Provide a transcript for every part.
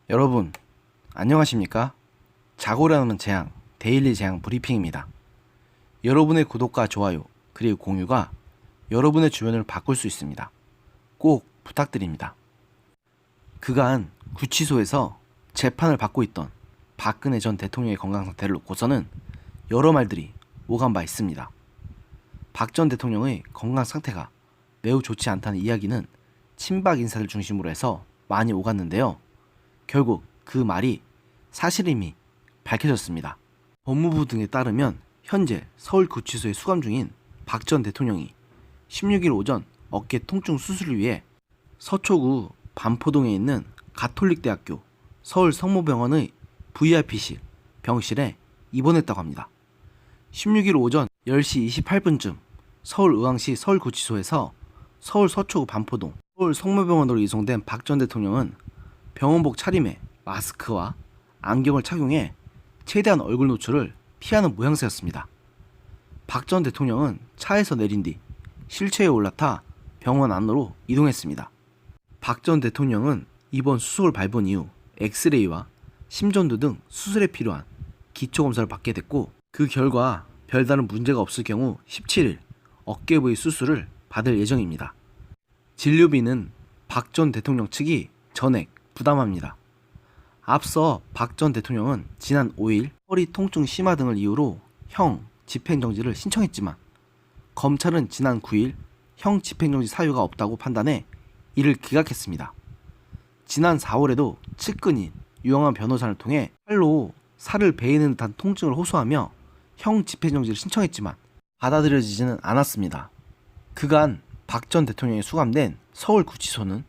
여러분, 안녕하십니까? 자고로 하는 재앙, 데일리 재앙 브리핑입니다. 여러분의 구독과 좋아요, 그리고 공유가 여러분의 주변을 바꿀 수 있습니다. 꼭 부탁드립니다. 그간 구치소에서 재판을 받고 있던 박근혜 전 대통령의 건강 상태를 놓고서는 여러 말들이 오간 바 있습니다. 박 전 대통령의 건강 상태가 매우 좋지 않다는 이야기는 친박 인사들 중심으로 해서 많이 오갔는데요. 결국 그 말이 사실임이 밝혀졌습니다. 법무부 등에 따르면 현재 서울구치소에 수감 중인 박 전 대통령이 16일 오전 어깨 통증 수술을 위해 서초구 반포동에 있는 가톨릭대학교 서울성모병원의 VIP실 병실에 입원했다고 합니다. 16일 오전 10시 28분쯤 서울의왕시 서울구치소에서 서울 서초구 반포동 서울성모병원으로 이송된 박 전 대통령은 병원복 차림에 마스크와 안경을 착용해 최대한 얼굴 노출을 피하는 모양새였습니다. 박 전 대통령은 차에서 내린 뒤 실체에 올라타 병원 안으로 이동했습니다. 박 전 대통령은 이번 수속을 밟은 이후 엑스레이와 심전도 등 수술에 필요한 기초검사를 받게 됐고, 그 결과 별다른 문제가 없을 경우 17일 어깨 부위 수술을 받을 예정입니다. 진료비는 박 전 대통령 측이 전액 부담합니다. 앞서 박 전 대통령은 지난 5일 허리 통증 심화 등을 이유로 형 집행정지를 신청했지만 검찰은 지난 9일 형 집행정지 사유가 없다고 판단해 이를 기각했습니다. 지난 4월에도 측근인 유영한 변호사를 통해 팔로 살을 베이는 듯한 통증을 호소하며 형 집행정지를 신청했지만 받아들여지지는 않았습니다. 그간 박 전 대통령이 수감된 서울구치소는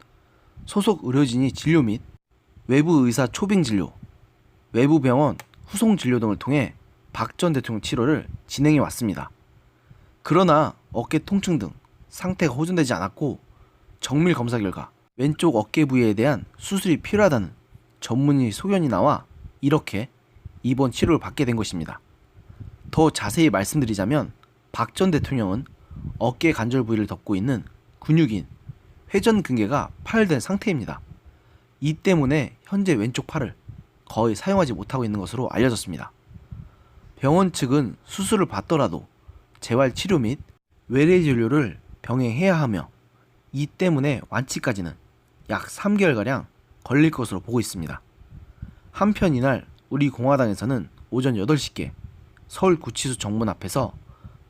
소속 의료진이 진료 및 외부 의사 초빙 진료, 외부 병원 후송 진료 등을 통해 박 전 대통령 치료를 진행해 왔습니다. 그러나 어깨 통증 등 상태가 호전되지 않았고 정밀 검사 결과 왼쪽 어깨 부위에 대한 수술이 필요하다는 전문의 소견이 나와 이렇게 입원 치료를 받게 된 것입니다. 더 자세히 말씀드리자면 박 전 대통령은 어깨 관절 부위를 덮고 있는 근육인 회전근개가 파열된 상태입니다. 이 때문에 현재 왼쪽 팔을 거의 사용하지 못하고 있는 것으로 알려졌습니다. 병원 측은 수술을 받더라도 재활치료 및 외래 진료를 병행해야 하며 이 때문에 완치까지는 약 3개월가량 걸릴 것으로 보고 있습니다. 한편 이날 우리 공화당에서는 오전 8시께 서울구치소 정문 앞에서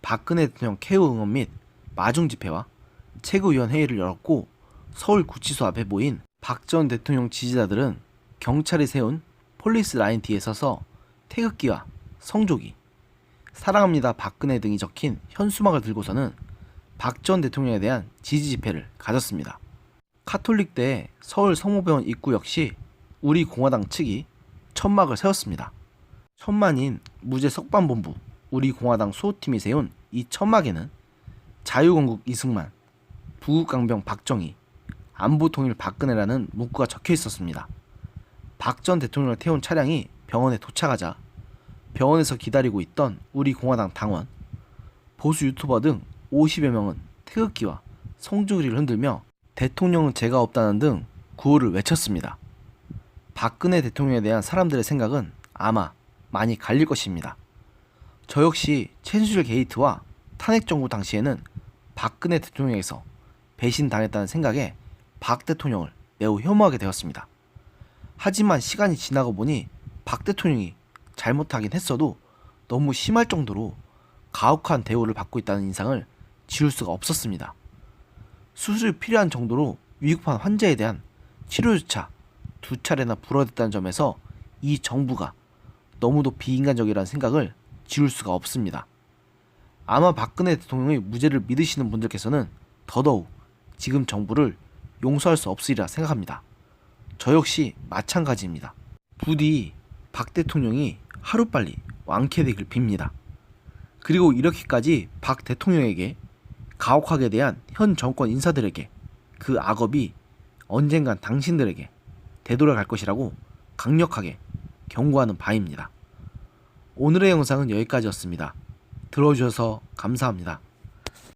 박근혜 대통령 케어 응원 및 마중 집회와 최고위원 회의를 열었고, 서울구치소 앞에 모인 박 전 대통령 지지자들은 경찰이 세운 폴리스 라인 뒤에 서서 태극기와 성조기, 사랑합니다 박근혜 등이 적힌 현수막을 들고서는 박 전 대통령에 대한 지지 집회를 가졌습니다. 카톨릭대 서울성모병원 입구 역시 우리 공화당 측이 천막을 세웠습니다. 천만인 무죄 석방본부 우리 공화당 수호팀이 세운 이 천막에는 자유건국 이승만, 부국강병 박정희, 안보통일 박근혜라는 문구가 적혀 있었습여 박 전 대통령을 태운 차량이 병원에 도착하자 병원에서 기다리고 있던 우리 공화당 당원, 보수 유튜버 등 50여 명은 태극기와 성조기를 흔들며 대통령은 죄가 없다는 등 구호를 외쳤습니다. 박근혜 대통령에 대한 사람들의 생각은 아마 많이 갈릴 것입니다. 저 역시 최순실 게이트와 탄핵 정부 당시에는 박근혜 대통령에게서 배신당했다는 생각에 박 대통령을 매우 혐오하게 되었습니다. 하지만 시간이 지나고 보니 박 대통령이 잘못하긴 했어도 너무 심할 정도로 가혹한 대우를 받고 있다는 인상을 지울 수가 없었습니다. 수술이 필요한 정도로 위급한 환자에 대한 치료조차 2차례나 불허됐다는 점에서 이 정부가 너무도 비인간적이라는 생각을 지울 수가 없습니다. 아마 박근혜 대통령의 무죄를 믿으시는 분들께서는 더더욱 지금 정부를 용서할 수 없으리라 생각합니다. 저 역시 마찬가지입니다. 부디 박 대통령이 하루빨리 완쾌되길 빕니다. 그리고 이렇게까지 박 대통령에게 가혹하게 대한 현 정권 인사들에게 그 악업이 언젠간 당신들에게 되돌아갈 것이라고 강력하게 경고하는 바입니다. 오늘의 영상은 여기까지였습니다. 들어주셔서 감사합니다.